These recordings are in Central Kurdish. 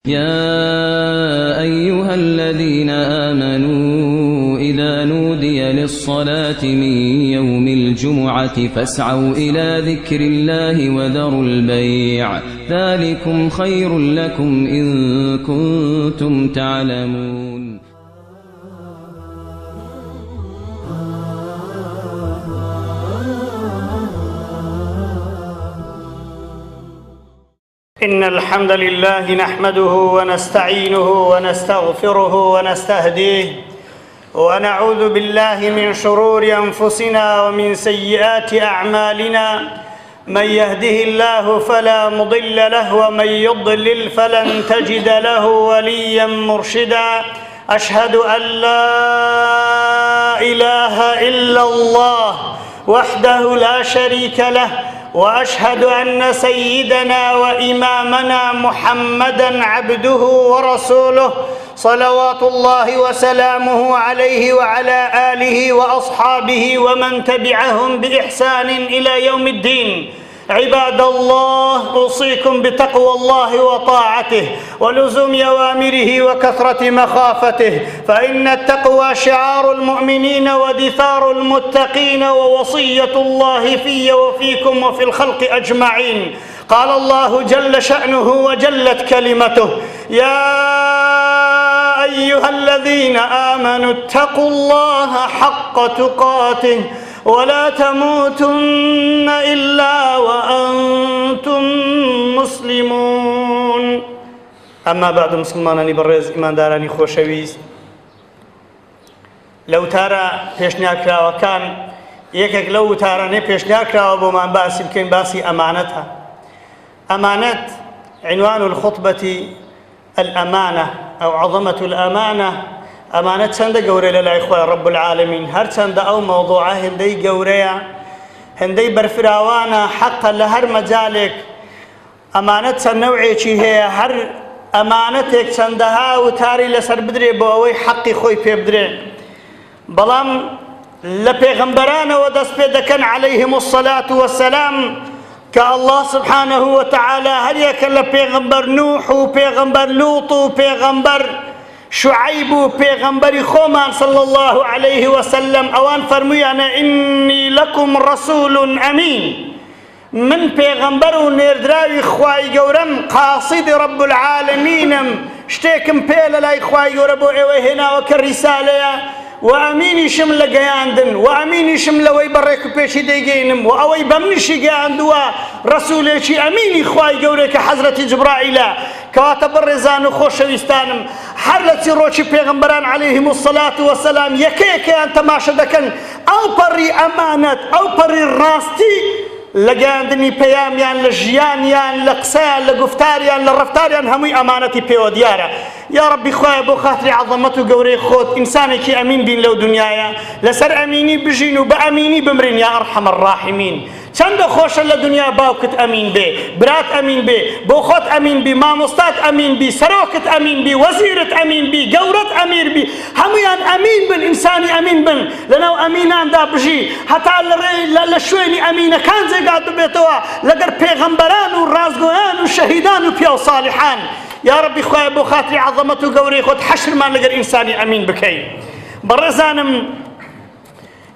يا أيها الذين آمنوا إذا نودي للصلاة من يوم الجمعة فاسعوا إلى ذكر الله وذروا البيع ذلكم خير لكم إن كنتم تعلمون. إن الحمد لله نحمده ونستعينه ونستغفره ونستهديه ونعوذ بالله من شرور أنفسنا ومن سيئات أعمالنا. من يهده الله فلا مضل له ومن يضلل فلن تجد له وليا مرشدا. أشهد أن لا إله إلا الله وحده لا شريك له، وأشهد أن سيدنا وإمامنا محمدًا عبده ورسوله صلوات الله وسلامه عليه وعلى آله وأصحابه ومن تبعهم بإحسان إلى يوم الدين. عباد الله، أوصيكم بتقوى الله وطاعته ولزوم أوامره وكثرة مخافته، فإن التقوى شعار المؤمنين ودثار المتقين ووصية الله في وفيكم وفي الخلق أجمعين. قال الله جل شأنه وجلت كلمته: يا أيها الذين آمنوا اتقوا الله حق تقاته ولا تموتن إلا وأنتم مسلمون. أما بعد، مسلمانانی بەڕێز ئیماندارانی خۆشەویست، لەو تارە پێشنیارکراوەکان یەکێک لەو وتارانەی پێشنیارکراوە بۆمان باسی بکەین، باسی ئەمانەتە. ئەمانەت عنوان الخطبة الأمانة أو عظمة الأمانة. ئەمانە چەندە گەورە لە لای خۆی ڕەب العالەمین، هەر چەندە ئەو مەوضوعە هێندەی گەورەیە، هێندەی بەرفراوانە، حەقە لە هەر مەجالێک ئەمانەت چەند نەوعێکی هەیە، هەر ئەمانەتێک چەندەها وتاری لەسەر بدرێ بۆ ئەوەی حەقی خۆی پێ بدرێ. بەڵام لە پێغەمبەرانەوە دەست پێ دەکەن عەلەیهیم الصەلاة وەسەلام کە ئەڵڵا سوبحانەهو وەتەعالا هەر یەکە لە پێغەمبەر نوح و پێغەمبەر لوط و پێغەمبەر شعیب و پێغەمبەری خۆمان صلی الله عليه وسلم ئەوان فەرموویانە: ئینی لەکم ڕەسوول ئەمین، من پێغەمبەر و نێردراوی خوای گەورەم، قاسیدی ڕەب العالەمینم، شتێکم پێ لە لای خوای گەورە بۆ ئێوە هێناوە کە ریسالەیە، و ئەمینیشم لە گەیاندن، و ئەمینیشم لەوەی بەڕێک و پێشی دەیگەینم، و ئەوەی بە منیشی گەیاندووە ڕەسوولێکی ئەمینی خوای گەورەی کە حەزرەتی جبرائیلە. کەواتە بەڕێزان و خۆشەویستانم، هەر لە چیرۆکی پێغەمبەران عەلەیهیم الصەلاة وەسەلام یەکەیەکیان تەماشە دەکەن ئەو پەڕی ئەمانەت، ئەو پەڕی ڕاستی لە گەیاندنی پەیامیان، لە ژیانیان، لە قسەیان، لە گفتاریان، لە ڕەفتاریان، هەمووی ئەمانەتی پێوە دیارە. یا ڕەبی خوایە بۆ خاتری عەظەمەت و گەورەی خۆت ئینسانێکی ئەمین بین لەو دنیایە، لەسەر ئەمینی بژین و بە ئەمینی بمرین یا ئەرحەم الراحیمین. چەندە خۆشە لە دنیا باوکت ئەمین بێ، برات ئەمین بێ، بۆ خۆت ئەمین بی، مامۆستات ئەمین بی، سەرۆکت ئەمین بی، وەزیرت ئەمین بی، گەورەت ئەمیر بی، هەموویان ئەمین بن، ئینسانی ئەمین بن، لەناو ئەمیناندا بژی، هەتا لە شوێنی ئەمینەکان جێگا ببێتەوە لەگەر پێغەمبەران و ڕازگۆیان و شەهیدان و پیا و ساڵحان. یا ڕەبی خوایە بۆ خاتری عەظەمەت و گەورەی خۆت حەشرمان لەگەر ئینسانی ئەمین بکەی. بەڕێزانم،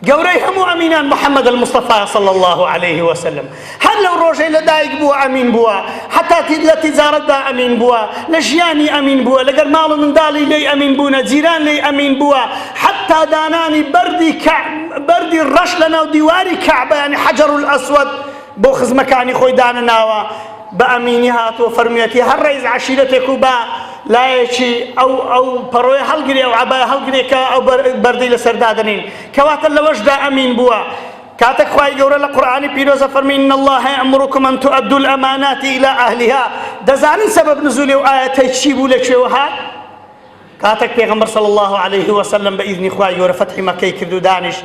گەورەی هەموو ئەمینان محەممەد المستەفا صلی الله عليه وسلم هەر لەو ڕۆژەی لە دایک بووە ئەمین بووە، حتا لە تیجارەتدا ئەمین بووە، لە ژیانی ئەمین بووە، لەگەر ماڵ و منداڵی لێی ئەمین بوونە، جیران لێی ئەمین بووە، حتا دانانی بەردی ڕەش لە ناو دیواری کەعبە یعنی حەجەر الئەسوەد بۆ خزمەکانی خۆی دانەناوە، بە ئەمینی هاتووە فەرموویەتی هەر ڕێز عەشیرەتێک و بە لایەکی ئەو پەڕۆی هەڵگرێ و عەبایە هەڵگرێ کە ئەو بەردەی لەسەردا دەنین، کەواتە لەوەشدا ئەمین بووە. کاتێک خوای گەورە لە قورئانی پیرۆزە فەرمی: إن الله يأمركم أن تؤدوا الأمانات إلى أهلها. دەزانین سەبەب نزولی ئەو ئاەتەی چی بوو، لەکوێوە هات؟ کاتێک پێغەمبەر صلی الله عليه وسلم بە ئیذنی خوای گەورە فەتحی مەکەی کرد و دانیش،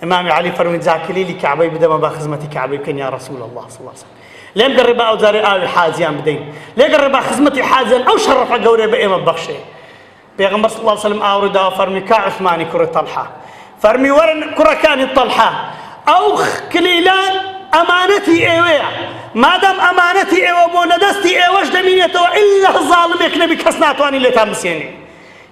ئیمامی عەلی فەرمووی: جا کلیلی کەعبەی بدەمە بە خزمەتی کەعبەی بکەین یا رەسوول الله صلی الله عليه وسلم. لێم گەڕێ بە ئەو جارێ ئاوی حاجیان بدەین، لێ گەڕێ بە خزمەتی حاجیان ئەو شەڕەفە گەورەی بە ئێمە ببەخشێ. پێغەمبەر صلی الله عليه وسلم ئاوری داوە فەرمی: کا عوسمانی کوڕی تەڵحە، فەرمی وەرن کوڕەکانی تەڵحە، ئەو کلیلان ئەمانەتی ئێوەیە، مادام ئەمانەتی ئێوە بۆ لەدەستی ئێوەش دەمینێتەوە ئیلا زاڵمێک نەبی کەس ناتوانێت لێتان بسێنێ.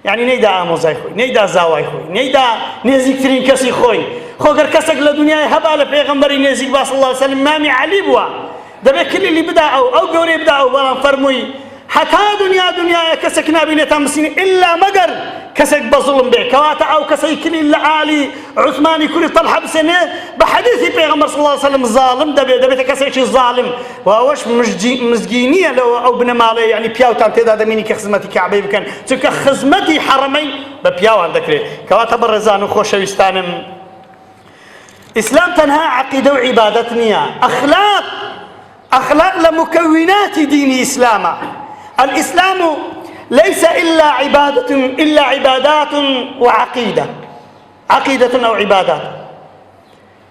یعنی نەیدا ئامۆزای خۆی، نەیدا زاوای خۆی، نەیدا نێزیکترین کەسی خۆی. خۆگەر کەسێک لە دنیای هەبا لە پێغەمبەری نێزیک با صلی الله علیه وسلم مامی عەلی بووە، دەبێت کلیلی بدا ئەو گەورەی بدا ئەو، بەڵام فەرمووی حتا دنیایە کەسێک نابینێتان بسینێ ئیلا مەگەر کەسێک بە زوڵم بێ، کەواتە ئەو کەسەی کلیل لە ئالی عوسمانی کوڕی تەلحە بسێنێ بە حەدیثی پێغەمبەر صلی الله علیه وسلم زاڵم دەبێتە کەسێکی زاڵم. و ئەوەش مزگینیە لەوە ئەو بنەماڵەیە، یعنی پیاوتان تێدا دەمینی کە خزمەتی کەعبەی بکەن، چونکە خزمەتی حەرەمەین بە پیاوان دەکرێت. کەواتە بەڕێزان و خۆشەویستانم، ئیسلام تەنها عەقیدە و عیبادەت نییە، أخلاق لمكونات دين الإسلام. الإسلام ليس إلا عبادات وعقيدة، عقيدة أو عبادات،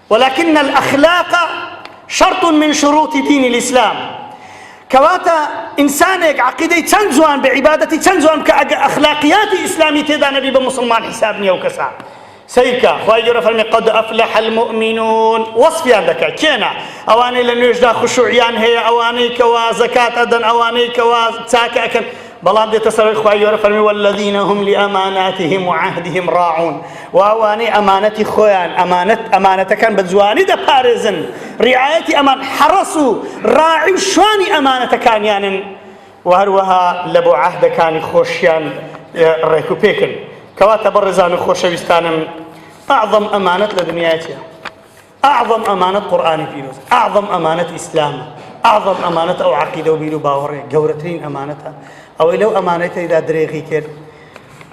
ولكن الأخلاق شرط من شروط دين الإسلام. كواتا إنسانك عقيدة تنزوان بعبادة تنزوان كأخلاقيات إسلامية تدا نبي بمسلمان حسابني أو كسا سيكا خواجر فرمي قد أفلح المؤمنون وصفي عندك كينا أواني لنجدا خشوعيان هي أواني كوا زكاة أدن أواني كوا تاكا أكن بلان دي تصرف خواجر فرمي والذين هم لأماناتهم وعهدهم راعون. وأواني أمانتي خويان أمانة كان بزواني دا بارزن رعايتي أمان حرسوا راعي شواني أمانة كان يعني وهروها لبو عهد كان خوشيان ريكو بيكن. كواتا برزان خوشويستانم أعظم أمانة لدنياتها، أعظم أمانة قرآن فيروز، أعظم أمانة إسلام، أعظم أمانة أو عقيدة وبيلو باوري جورتين أمانتها أو لو أمانتها إذا دريغي كر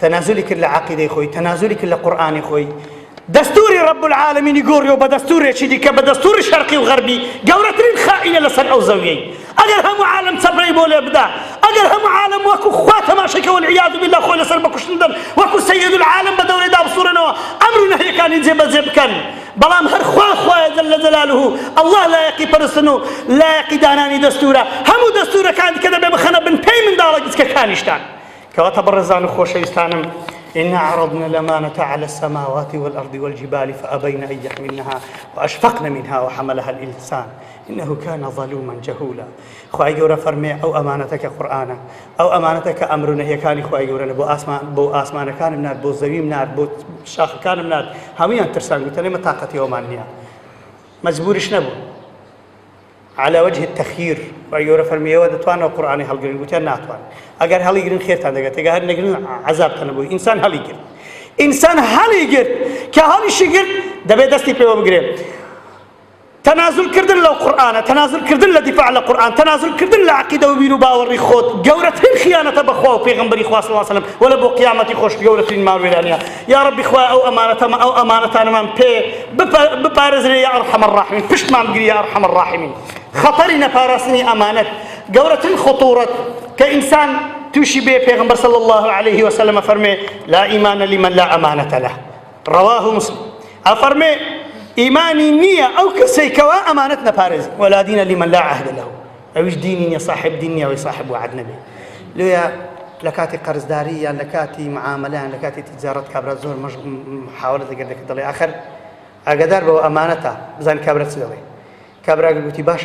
تنازلك لعقيدة خوي، تنازلك لقرآن خوي، دستوري رب العالمين يقول يوبا دستوري شديك بدستور شرقي وغربي جورتين خائنة لسن أو زويين. أجر هم عالم صبري بولا بدا، أجر هم عالم وكو خوات ما شك والعياذ بالله خوي لسر بكشندن وكو سيد العالم بدور دا بصورنا أمرنا هي كان يجيب كان بلام هر خوا جل جلاله الله لا يقي برسنو لا يقي داناني دستورة هم دستورة كان كذا بخنا بن بي من دارك كان يشتان كواتب الرزان خوش يستانم. إنا عرضنا الأمانة على السماوات والأرض والجبال فأبين أن يحملنها وأشفقن منها وحملها الإنسان إنه كان ظلوما جهولا. خواهي قورا فرمي أو أمانتك قرآنا أو أمانتك أمرنا هي كان خواهي قورا بو آسمان كان مناد بو زوي مناد بو شاخ كان مناد هميان ترسان قلت لما طاقتي ومانيا مجبورش نبو على وجه التخيير. ويورا فرمي ودتوانا وقرآني هالقرين قلت أنا أتوان أجر هالقرين خير تاندقة تجاهر نقرين عذاب تنبوي إنسان هالقر كهالي شقر دبي دستي بيو بقرين تنازل كردن لو قرآن تنازل كردن لدفاع على القرآن تنازل كردن لعقيدة وبينو باوري خوت جورتين خيانة بخوا وبيغمبري خوا صلى الله عليه وسلم ولا بو قيامتي خوش جورتين مال ويلانيا يا ربي خوا أو أمانة أنا من ببارزني يا أرحم الراحمين فشت ما بقري يا أرحم الراحمين خطرنا بارسني أمانة جورتين خطورة كإنسان توشي به بيغمبر صلى الله عليه وسلم فرمي لا إيمان لمن لا أمانة له رواه مسلم أفرمي إيماني نية أو كسيكوا أمانتنا بارز ولا دين لمن لا عهد له أوش ديني يا صاحب دنيا ويصاحب وعد نبي لويا لكاتي قرضدارية لكاتي معاملة لكاتي تجارة كابرا زور محاولة قدك دلي آخر أقدر بو أمانتها بزان كابرا تسوي كابرا قلتي باش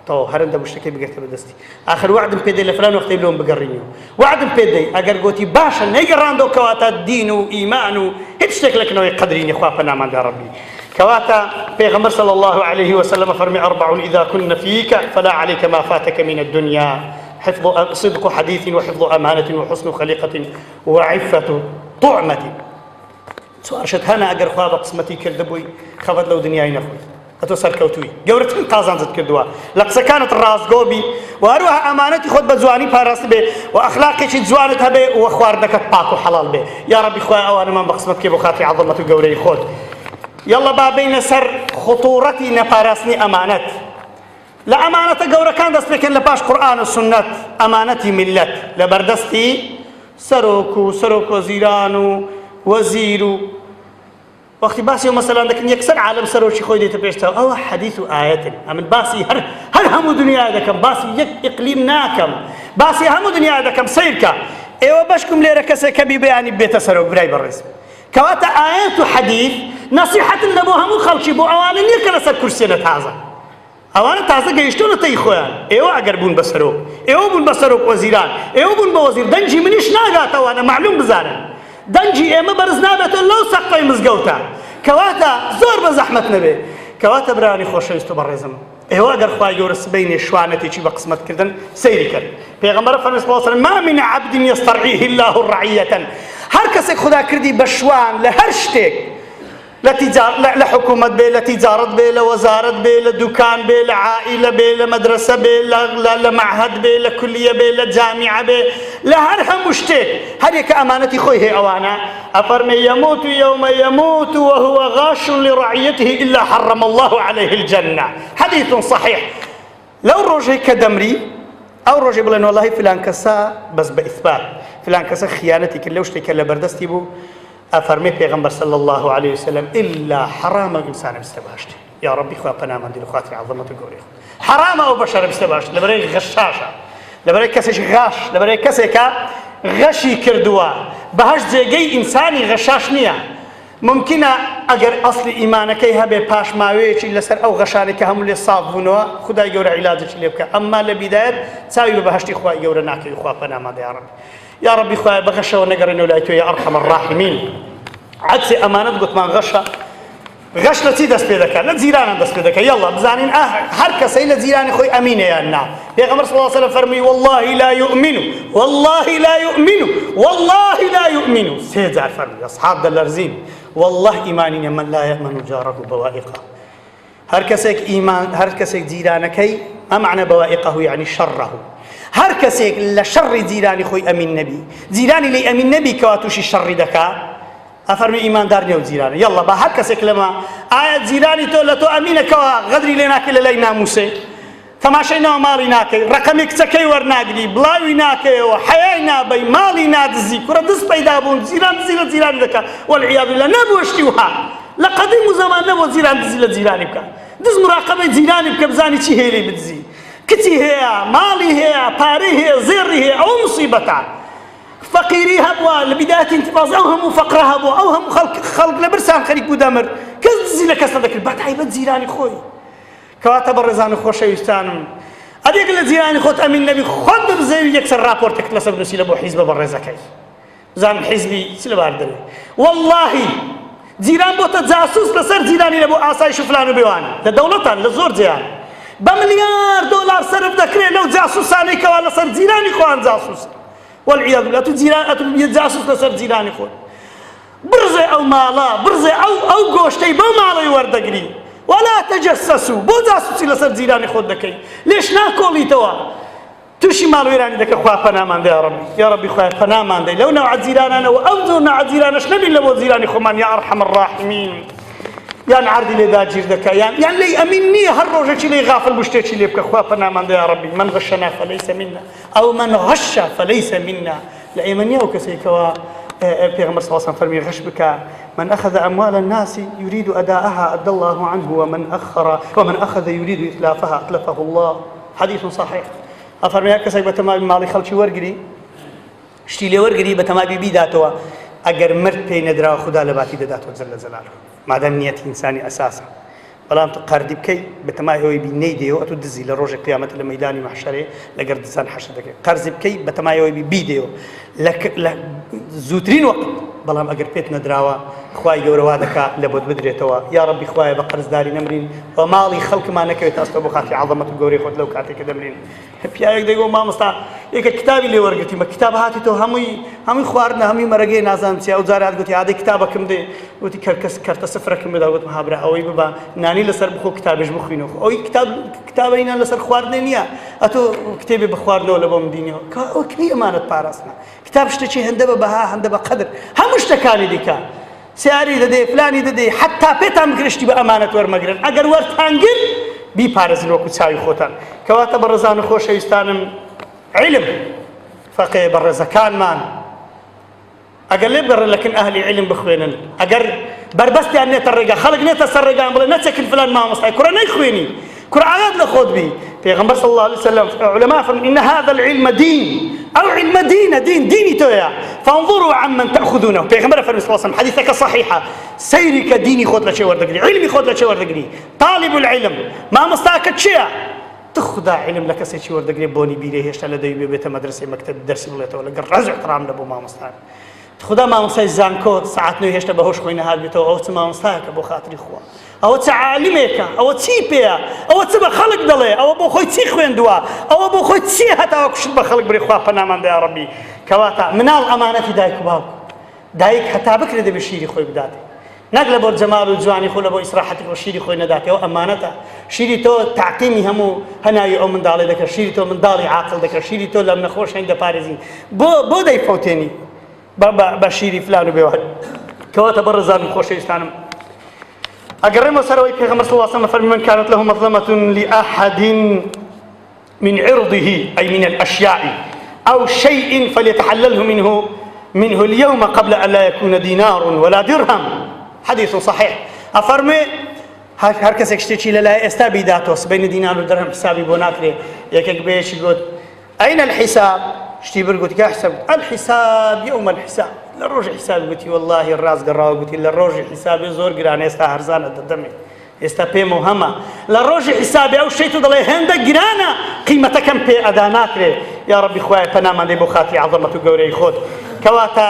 تو هرن ده مشتكي بقرت بدستي آخر وعد بيدي لفلان وقت يبلون بقرينيو وعد بيدي أجر قلتي باشا نيجران دو كواتا الدين وإيمان هتشتك لك نوي قدريني خواف نعم يا ربي كواتا بيغمبر صلى الله عليه وسلم فرمي 4 إذا كن فيك فلا عليك ما فاتك من الدنيا حفظ صدق حديث وحفظ أمانة وحسن خليقة وعفة طعمة سؤال شد هنا أجر خواب قسمتي كردبوي خفض لو دنياي نخوي أتوسر كوتوي جورتين قازان زد كردوا لقصة كانت الراس قوبي وأروها أمانتي خد بزواني باراس به وأخلاقي شد زوانتها به وأخواردك باكو حلال به يا ربي خواه أو أنا ما بقسمتك بخاطري عظمة الجوري خود يلا بابين سر خطورتي نبارسني أمانة لا أمانة جورا كان دست لكن لباش قرآن والسنة أمانتي ملت لبردستي سروك وزيران وزير وقتی باسی مثلا دکن یکسر عالم سروشی خویدی تپیشتا او حدیث و آیت امن باسی هر همو دنیا دکم باسی یک اقلیم ناکم باسی همو دنیا دکم سیر کا ایو بشکم لیره کسی کبی بیانی بیت سروک برای برز كواتا آيات وحديث نصيحة لبو همو خلقي بو أواني نيكلا سر كرسي نتازا ئەوانە تازە گەیشتۆنەتەی خۆیان ئێوە ئەگەر بوون بەسەرۆک ئێوە بوون بەسەرۆک وەزیران ئێوە بوون بە وەزیر دەنجی منیش ناگاتەوانە معلوم بزانن دەنجی ئێمە بەرز نابێتەوە لەو سەقفەی مزگەوتە کەواتە زۆر بە زەحمەت نەبێ کەواتە برانی خۆشەویست و بەڕێزم ئێوە ئەگەر خوای گەورە سبەینێ شوانەتێکی بە قسمەتکردن سەیری کرد پێغەمبەر فەرمووی صلی الله علیه و سلم ما من عبد يسترعيه الله رعية هەر کەسێک خدا کردی بە شوان لە هەر شتێک لە حکوومەت بێ لە تیجارەت بێ لە وەزارەت بێ لە دوکان بێ لە عائیلە بێ لە مەدرسە بێ لە معهد بێ لە کولیە بێ لە جامیعە بێ لە هەر هەموو شتێک هەر یەکە ئەمانەتی خۆی هەیە ئەوانە ئەفەرمێ يموت يوم يموت وهو غاش لرعيته إلا حرم الله عليه الجنة حديث صحيح لو ڕۆژێک کە دەمری ئەو ڕۆژێ بڵێن وەڵاهی فلان کەسە بەس بە ئیثبات فلان کەسە خیانەتی کرد لەو شتێکە لە بەردەستی بوو أفرمي پیغمبر صلى الله عليه وسلم إلا حرام إنسان بستباشت يا ربي خوا پنامان دي لخواتي عظمة قوري حرام أو بشر بستباشت لبري غشاشة لبري كسش غاش لبري كسيكا غشي كردوا بهش زيجي إنساني غشاش نيا ممكنة أجر أصل إيمانك هبه باش ماويش إلا سر أو غشانك هم اللي صابونوا خدا يجور علاجك اللي بك أما لبداية تساوي بهشتي خوا يجور ناكي خوا پنامان يا ربي يا ربي خويا بغشة ونقرن ولايته يا أرحم الراحمين عكس أمانة قلت ما غشة غش لتي دست بيدك لا زيران دست بيدك يلا بزانين هر كسي لزيران خوي أمين يا النار يا غمر صلى الله عليه وسلم فرمي والله لا يؤمن والله لا يؤمن والله لا يؤمن سيدار فرمي أصحاب دلرزين والله إيمانين من لا يأمن جاره بوائقه هر كسيك إيمان هر كسيك زيرانكي ما معنى بوائقه يعني شره هر کەسێک لە شەڕی جیرانی خۆی ئەمین نەبی جیرانی لێی ئەمین نەبی کەوا تووشی شەڕی دەکا ئەفەرمی ئیماندار نییە و جیرانە یەڵڵا با هەر کەسێک لەمە ئایا جیرانی تۆ لە تۆ ئەمینەکەوە غەدری لێ ناکەی لە لای ناموسێ تەماشای ناو ماڵی ناکەی ڕەقەمی کچەکەی وەرناگری بڵاوی ناکەیەوە حەیای نابەی ماڵی نادزی کوڕە دز پەیدا بوون جیران دزی لە جیرانی دەکا وەڵعیاذ بالله نەبووە شتی وها لە قەدیم و زەمان نەبووە جیران دزی لە جیرانی بکە دز مراقەبەی جیرانی بکە بزانی چی هەیە لێی بدزی کچی هەیە ماڵی هەیە پارەی هەیە زێڕی هەیە ئەو موسیبەتە فەقیری هەبووە لە بیدایەتی ئینتیفاز ئەو هەموو فەقرە هەبووە ئەو هەموو خەڵک لە برسان خەریک بوو دەمرد کەس دزی لە کەس نەدەکرد بەتایبەت جیرانی خۆی کەواتە بەڕێزان و خۆشەویستانم ئەدێک لە جیرانی خۆت ئەمین نەبی خۆت ببزەوی یەکسەر راپۆرتێکت لەسەر بنووسی لە بۆ حیزبە بەڕێزەکەی بزانم حیزبی چ لەبار دەوێ وەڵڵاهی جیران بۆتە جاسوس لەسەر جیرانی لە بۆ ئاسایش و فلان و بێوانە لە دەوڵەتان لە زۆر جیان بمليار دولار صرف ذكرين لو جاسوساني كوالا صار جيراني خوان جاسوس والعياذ بالله تو جاسوس لصار جيراني خو برزي او مالا برزي او غوشتي بو مالا وردقري ولا تجسسوا بو جاسوسي لصار جيراني خو دكي ليش ناكولي توا توشي مالو يراني دك خوا فنامان يا ربي يا ربي خوا فنامان لو نوع جيرانا واوزو نوع جيرانا شنبي لو جيراني خو من يا ارحم الراحمين يعني عردي لي داجير دكا يعني لي أمني هالروجة لي غافل بشتي لي بكخوا فنامان يا ربي من غشنا فليس منا أو من غش فليس منا لأيمنيا وكسيكوا پیغمبر صلى الله عليه وسلم فرمي غش بك من أخذ أموال الناس يريد أداءها أدى الله عنه ومن أخذ يريد إتلافها أتلفه الله حديث صحيح أفرمي كسيك بتمام مالي خلشي ورقري شتي لي ورقري بتمام بيداتوا أجر مرت بين درا خدا لباتي داتوا جل جلاله مادام نية إنساني أساسا بلام تقاردي بكي بتماي هو بنيدي أو تدزي لروج قيامة الميدان محشري لقرد زان حشر دكي قرزي بكي بتماي هو بيديو لك زوترين وقت بلام أجر بيتنا دراوا خواي جوروا دكا لبود بدري توا يا ربي خواي بقرز داري نمرين ومالي خلق ما نكوي تأسلب خاطي عظمة الجوري خد لو كاتي كدمرين بيا يقدروا ما مستع يك كتابي اللي ورقتي ما كتاب هاتي تو همي خوارنا همي مرقي نازم سيا وزارات قلت هذا كتابك كم ده قلت كرت سفرك كم ده قلت محابرة أوي بابا ناني لسر بخو كتابش بخوينه أوي كتابينا لسر خواردنيا أتو كتابي بخواردنا ولا بمدينه كني أمانة بارسنا كتاب شتى هندبة بها هندبة قدر همش تكالي ديكا سياري ده فلاني ده حتى بيتام كرشتي بأمانة ورمجرن أجر ورتانجل بي بارزن وكو تساوي خوتان كواتا برزان خوش يستانم علم فقه برزكان مان أجر ليه بقر لكن أهلي علم بخوينن أجر بربستي أن نترجع خلق نتسرجع بلا نتسكن فلان ما مصلحي كرة نيخويني كرة عاد لخود بي في غنبر صلى الله عليه وسلم علماء إن هذا العلم دين أو علم ديني تويا فانظروا عمن تأخذونه پیغمبر فرمی صلی الله علیه و سلم حدیثك صحیحه سیری که دینی خود لچه وردگری علمی خود لچه وردگری طالب العلم ما مستاکت چیه تخدا علم لك سيتي وردقري بوني بيري هشتا لدي بيت مدرسه مكتب درسي بلته ولا رجع احترام لبو ما مستان خدا ما مستای زانكو ساعت نو هشتا بهوش خوينه هاد بيتو او ما مستاك ابو خاطري خوا او تعالمك او تيبيا او تبا خلق دلي او ابو خوي تي خوين دوا او ابو خوي تي حتى وكش بخلق بري خوا فنامان يا ربي كواتا من الامانه دايك باو دايك حتى بكره دبي شيري خوي بداتي نقل بور جمال الجواني خو لبو اصراحتك وشيري خوي نداتي او امانته شيري تو تعقيمي همو هناي او من دالي دك شيري تو من دالي عاقل دك شيري تو لم نخوش عند باريزين بو داي فوتيني بشيري فلان وبيوحد كواتا برزان خوش يستانم اقرموا سروي پیغمبر صلى الله عليه وسلم فرمي من كانت له مظلمة لأحد من عرضه أي من الأشياء أو شيء فليتحلله منه اليوم قبل أن لا يكون دينار ولا درهم حديث صحيح أفرمي هر کس شتێکی لەلای ئێستا بیداتۆس بین دینار و دەرهەم حسابی بۆ ناکرێ یەکێک بەیەکی گوت ئەین الحساب شتی برگوتی کا حساب الحساب يوم الحساب لە ڕۆژی حساب گوتی والله ڕاست گەڕاوە گوتی لە ڕۆژی حسابی زۆر گرانە ئێستا هەرزانە دەدەمێ ئێستا پێم و هەمە لە ڕۆژی حسابی ئەو شەی تو دەڵێ هێندە گرانە قیمەتەکەم پێ ئەدا ناکرێ یا ڕەبی خوایە پەنامان دەی بۆ خاتری عەظەمەت و گەورەی خۆت کەواتە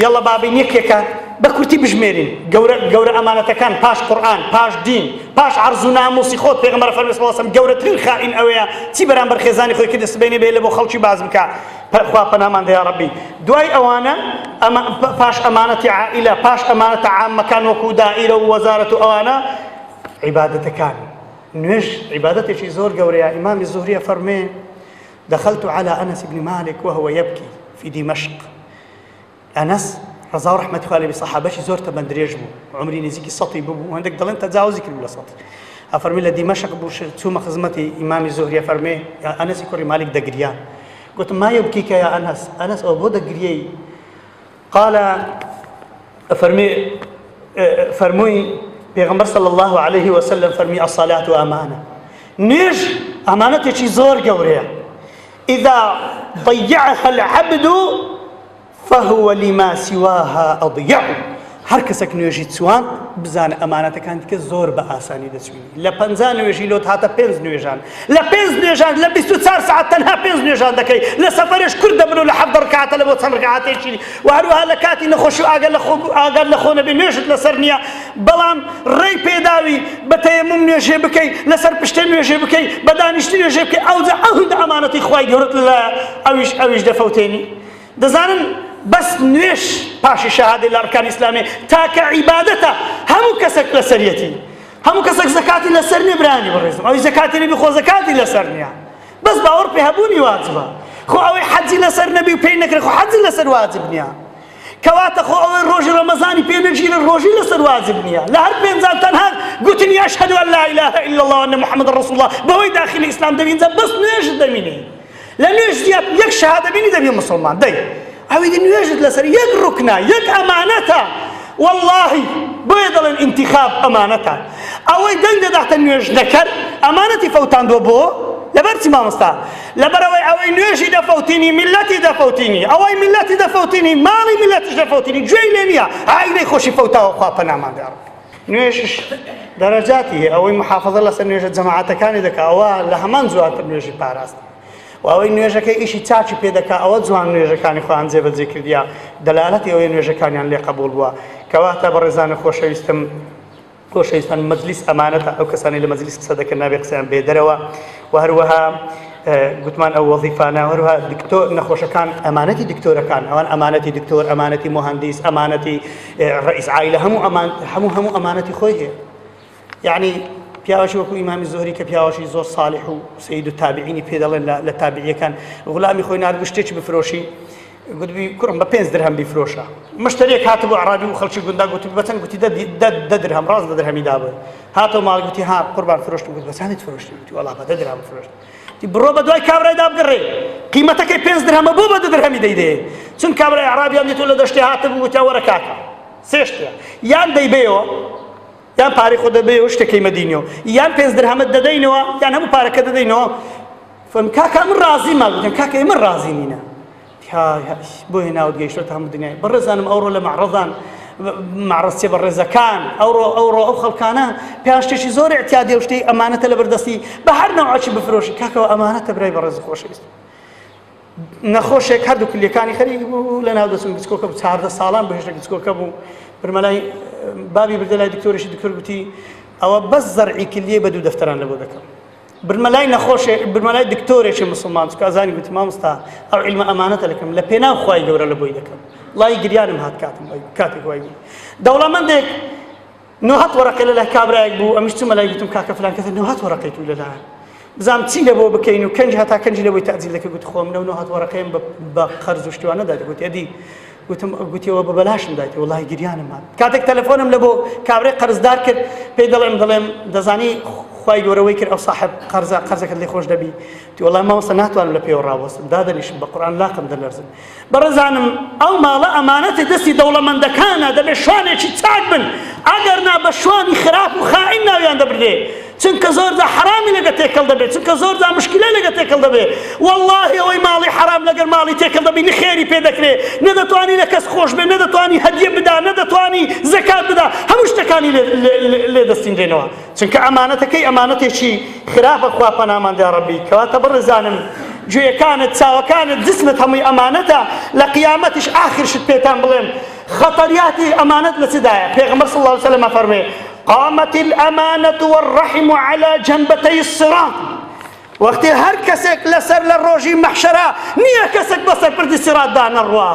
یەڵە بابین یەکێکە بكرتي بجميرين جورة أمانة كان باش قرآن باش دين باش عرضنا موسيقى پیغمبر فرمی صلی الله علیه و سلم جورة ترین خائن أويا تبران برخزاني خوي كده سبيني بيله بو خلشي بازم كا خوا پنامان ده يا ربي دواي أوانا باش أمانة عائلة باش أمانة عامة كان وكو دائرة ووزارة أوانا عبادة كان نوش عبادة شي زور جورة إمام الزهري فرمي دخلت على أنس بن مالك وهو يبكي في دمشق أنس رضا ورحمة الله بصحابتي زورت بندريجمو عمري نزيكي سطي ببو وعندك ضلين تجاوزك ولا سطي أفرمي لدي مشق بوش ثم خدمتي إمام الزهري أفرمي يا أنس يكوري مالك دقريان قلت ما يبكيك يا أنس أبو دقريي قال فرمي پیغمبر صلى الله عليه وسلم فرمي الصلاة أمانة نيج أمانة شي زور قوريا إذا ضيعها العبد فهو لما سواها أضيع هر کەسێک نوێژی چوان بزانە ئەمانەتەکانی کە زۆر بە ئاسانی دەچوینی لە 50 نوێژی لۆت هاتە 5 نوێژان لە 5 نوێژان لە 24 ساعت تەنها 5 نوێژان دەکەی لە سەفەرش کورد دەبن و لە 7 ڕکعاتە لە بۆ چەند ڕکعاتێکی و هەروەها لە کاتی نەخۆشی و ئاگەر لە خۆ نەبێ نوێژت لەسەر نییە بەڵام ڕێی پێداوی بە تەیەموم نوێژێ بکەی لەسەر پشتە نوێژێ بکەی بە دانیشتی نوێژێ بکەی ئەوجا ئەوەندە ئەمانەتی خوای گەورەت لە ئەویش دەفەوتێنی دەزانن بس نوێش پاشی شەهادەی لە ئەرکانی ئیسلامی تاکە عیبادەتە هەموو کەسێک لەسەریەتی هەموو کەسێک زەکاتی لەسەر نییە برانی بەڕێزم ئەوی زەکاتی نەبی خۆ زەکاتی لەسەر نییە بەس باوەڕ پێ هەبوونی واجبە خۆ ئەوەی حەجی لەسەر نەبی و پێی نەکرێت خۆ حەجی لەسەر واجب نییە کەواتە خۆ ئەوەی ڕۆژی ڕەمەزانی پێ نەگیرن ڕۆژی لەسەر واجب نییە لە هەر پێنجان تەنها گوتنی ئەشهەدو ئەن لا ئیلاهە ئیلا الله وەئەنە محەممەدە ڕەسوڵ الله بەوەی داخلی ئیسلام دەبینجە بەس نوێژت دەبینی لە نوێژ زیات یەک شەهادە بینی دەبی مسلمان دەی ئەوەی نوێژت لەسەر یەک ڕوکنە یەک ئەمانەتە والله بۆیە دەڵێن ئینتیخاب ئەمانەتە ئەوەی دەنگ دەداتە نوێژ نەکرد ئەمانەتی فەوتاندووە بۆ لەبەرچی مامۆستا لەبەرەوەی ئەوەی نوێژی دەفەوتینی میلەتی دەفەوتینی ئەوەی میلەتی دەفەوتینی ماڵی میلەتیش دەفەوتینی گوێی لێ نییە ئایلەی خۆشی فەوتاوە خوا پەنامان دەڕ نوێژش دەرەجاتی ئەوەی محافەزە لەسەر نوێژە جەماعەتەکانی دەکا ئەوە لە هەمان جوانتر نوێژی پاراست و ئەوەی نوێژەکەی ئیشی چاچی پێدەکا ئەوە جوان نوێژەکانی خۆیان جێبەجێ کردیا دەلالەتی ئەوەی نوێژەکانیان لێ قبول بووە کەواتە بەڕێزانە خۆشەویستان مەجلیس ئەمانەتە ئەو کەسانی لە مەجلیس قسە دەکەن نابێ قسەیان بێدەرەوە و هەروەها گوتمان ئەو وەظیفانە هەروەها دکتۆر نەخۆشەکان ئەمانەتی دکتۆرەکان ئەوان ئەمانەتی دکتۆر ئەمانەتی مهندس ئەمانەتی ڕئیس عائیلە هەموو ئەمانەتی خۆی هەیە یعنی پیاوەشی وەکو ئیمامی زۆهری کە پیاوەشی زۆر صالح و سەید و تابعینی پێ دەڵێن لە تابعیەکان غولامی خۆی نردبوو شتێکی بفرۆشی گوتبی کوڕم بە 5 درهم بیفرۆشە مشتریەک هاتبوو عەرابی و خەڵکی گوندا گوتی بەچەند گوتی 10 درهم ڕاست 10 درهمی دابێ هاتەوە ماڵ گوتی ها قوربان فرۆشتم گوت بەچەندت فرۆشتی گوتی وەڵا بە 10 درهم فرۆشت بڕۆ بە دوای کابرای دابگەڕێ قیمەتەکەی 5 درهمە بۆ بە 10 درهمی دەیدێ چون کابرای عەرابیان دێتەوە لە دەشتێ هاتبوو گوتی وەرە کاکە سێشتە یان دەیبێەوە یان پارەی خۆ دەبێەوە شتێکەی مەدینەوە یان 5 درهمت دەدەینەوە یان هەموو پارەکە دەدەینەوە فەرمی کاکە من ڕازیمە گوتم کاکە ئێمە ڕازی نینە بۆ هێناوت گەیشتۆتە هەموو دنیای بەڕێزانم ئەوڕۆ لە معرەزچێ بەڕێزەکان ئەوڕۆ ئەو خەڵکانە پێیان شتێکی زۆر احتیاجی ئەو شتەی ئەمانەتە لە بەردەستی بە هەر نەوعەکی بفرۆشی کاکەوە ئەمانەتە برای بەڕێز خۆشەویست نەخۆشێک هەردوو کلیەکانی خەریک بوو لە ناو دەچوون گچکۆکە بوو 14 ساڵان بەهێشتە گچکۆکە بوو برمەلای بابی بردە لای دکتۆرێکی دکتۆر گوتی ئەوە بەس زەرعی کلیە بە دوو دەفتەران لەبۆ دەکەم برمەلای نەخۆشێ برمەلای دکتۆرێکی مسلمان چکە ئازانی گوتی مامۆستا ئەو عیلمە ئەمانەتە لەکەم لە پێناو خوای گەورە لە بۆی دەکەم وڵای گریانم هات کاتێک وای بوو دەوڵەمەندێک 90 وەرەقەی لەلای کابرایەک بوو ئەمیش چوومە لای گوتم کاکە فلان کەسە 90 وەرەقەی تو لەلایە بزانم چی لە بۆ بکەین و کەنج هەتا کەنجی لەبۆی تەعجیل دەکە گوت خۆم لەو 90 وەرەقەیم بە قەرز و شتوانە دادی گوتی ئەدی گوتیەوە بە بەلاشم دایتەوە وڵای گریانم هات کاتێک تەلەفۆنم لە بۆ کابرای قەرزدار کرد پێی دەڵێم دەزانی خوای گەورەوەی کرد ئەو صاحب قەرزەکەت لێ خۆش دەبی تی وڵای مامۆستا ناتوانم لە پێوە ڕاوەستم دادەنیشم بە قورئان لاقم دەلەرزم بەڕێزانم ئەو ماڵە ئەمانەتی دەستی دەوڵەمەندەکانە دەبێت شوانێکی چاک بن ئەگەر نا بە شوانی خراپ و خائین ناویان دەبردێ چونکە زۆرجا حرامی لەگە تێکەڵ دەبێت چونکە زۆرجا مشکلە لەگە تێکەڵ دەبێت والله ئەوەی ماڵی حرام لەگەر ماڵی تێکەڵ دەبی نخێری پێ دەکرێت نەدەتوانی لە کەس خۆش بێ نەدەتوانی هەدیە بدا نەدەتوانی زەکات بدا هەموو شتەکانی لێ دەستیندرێنەوە چونکە ئەمانەتەکەی ئەمانەتێکی خراپە خوا پەنامان یا ڕەبی کەواتە بڕێزانم گوێیەکانت چاوەکانت جسمت هەمووی ئەمانەتە لە قیامەتیش ئاخر شت پێتان بڵێم خەتەریاتی ئەمانەت لە چدایە پێغەمبەر صلی الله علیه وسلم فەرمێ قامت الأمانة والرحم على جنبتي الصراط وقتی هر کسێک لەسەر لە ڕۆژی مەحشەرە نییە کەسێک بەسەر پردی سیرات دانەڕوا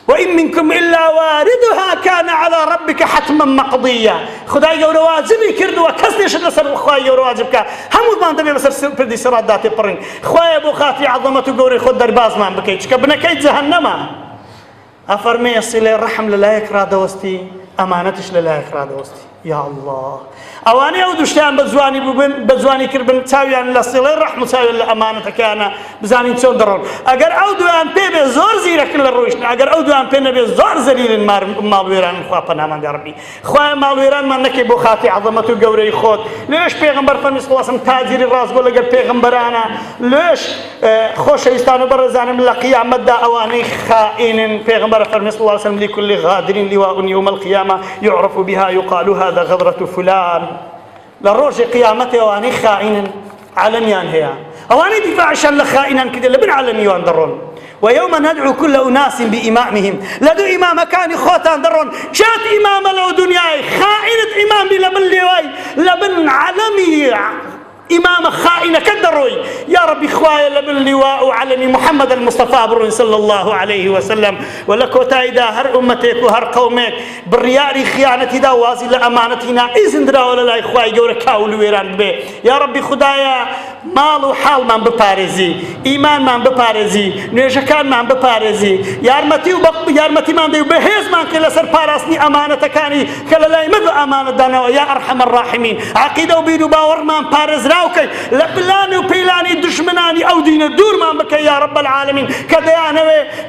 وإن منكم إلا واردها كان على ربك حتما مقضيا خدای گەورە واجبی کردووە کەس نێشت لەسەر خوای گەورە واجب بکە هەموومان دەبێ بەسەر پردی سیرات دا تێپەڕین خوایە بۆ خاتی عەظەمەت و گەورەی خۆت دەربازمان بکەیت چکە بنەکەی جەهەنەمە ئەفەرمێ سیلەی ڕەحم لەلایەک ڕادەوەستی ئەمانەتش لەلایەک ڕادەوەستی یا الله ئەوانەی ئەو دوشتیان بە جوانی بووبن بە جوانی کردبن چاویان لە سیڵەی ڕەحم و چاویان لە ئەمانەتەکانە بزانین چۆن دەڕۆن ئەگەر ئەو دویان پێ بێ زۆر زیرەکن لە ڕۆیشتن ئەگەر ئەو دویان پێ نەبێ زۆر زەلیلن ماڵوێران خوا پەنامان یا ڕەبی خوایە ماڵوێرانمان نەکەی بۆ خاتی عەظەمەت و گەورەی خۆت لێش پێغەمبەر فەرمی صلی الله علیه و سلم تاجری ڕاستگۆ لەگەڵ پێغەمبەرانە لێش خۆشەویستان و بەڕێزانم لە قیامەتدا ئەوانەی خائینن پێغەمبەر فەرمی صلی الله علیه و سلم لكل غادر لواء يوم القيامة يعرف بها يقال هذا غدرة فلان لروج قيامته واني خائن علميان هي اواني دفاعشان لخائنا كده لبن علمي واندرون ويوم ندعو كل اناس بامامهم لدو امام كان خوتان درون شات امام لو دنياي خائنة امام لبن لواي لبن علمي إمام خائنة كدروي يا ربي خوايا لبن لواء علني محمد المصطفى بر صلى الله عليه وسلم ولك تايدا هر أمتك وهر قومك بالرياء خيانتي دا وازي لأمانتنا إذن درا ولا لا إخواي جورا كاول ويران به يا ربي خدايا مال وحال من ببارزي إيمان من ببارزي نيجكان من ببارزي يارمتي من ديو بهز من كلا سر بارسني أمانة كاني كلا لا يمد أمانة دانا يا أرحم الراحمين عقيدة وبيدو باور من بارز راوكي لبلاني وبيلاني دشمناني أو دين الدور من بكي يا رب العالمين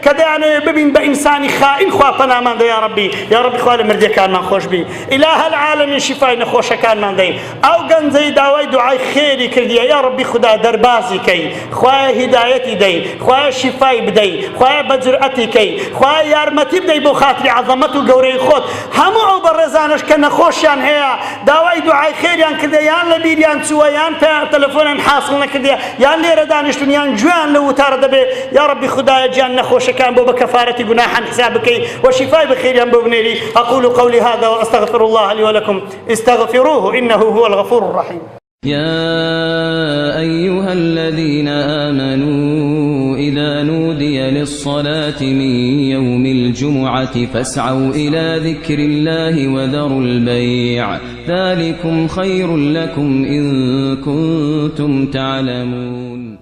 كديانوي ببين بإنساني خائن خوابنا من يا ربي خوالي مردي كان من خوش بي إله العالمين شفاي نخوش كان من دي أو قنزي داوي دعاي خيري كرديا يا ربي خدا دربازي كي خوايا هدايتي دي خوايا شفاي بدي خوايا بجرأتي كي خوايا يارمتي بدي بو خاطري عظمته قوري خود همو أو برزانش كنا خوشيان هيا داوي دعاي خيريان كرديا يان لبيريان سويان تلفون حاصل كرديا يان ليرة دانشتون يان جوان لو تارد به يا ربي خدايا جان نخوش كان بو بكفارة جناحا حسابك وشفاء بخير يان بو بنيري أقول قولي هذا وأستغفر الله لي ولكم استغفروه إنه هو الغفور الرحيم يا أيها الذين آمنوا إذا نودي للصلاة من يوم الجمعة فاسعوا إلى ذكر الله وذروا البيع ذلكم خير لكم إن كنتم تعلمون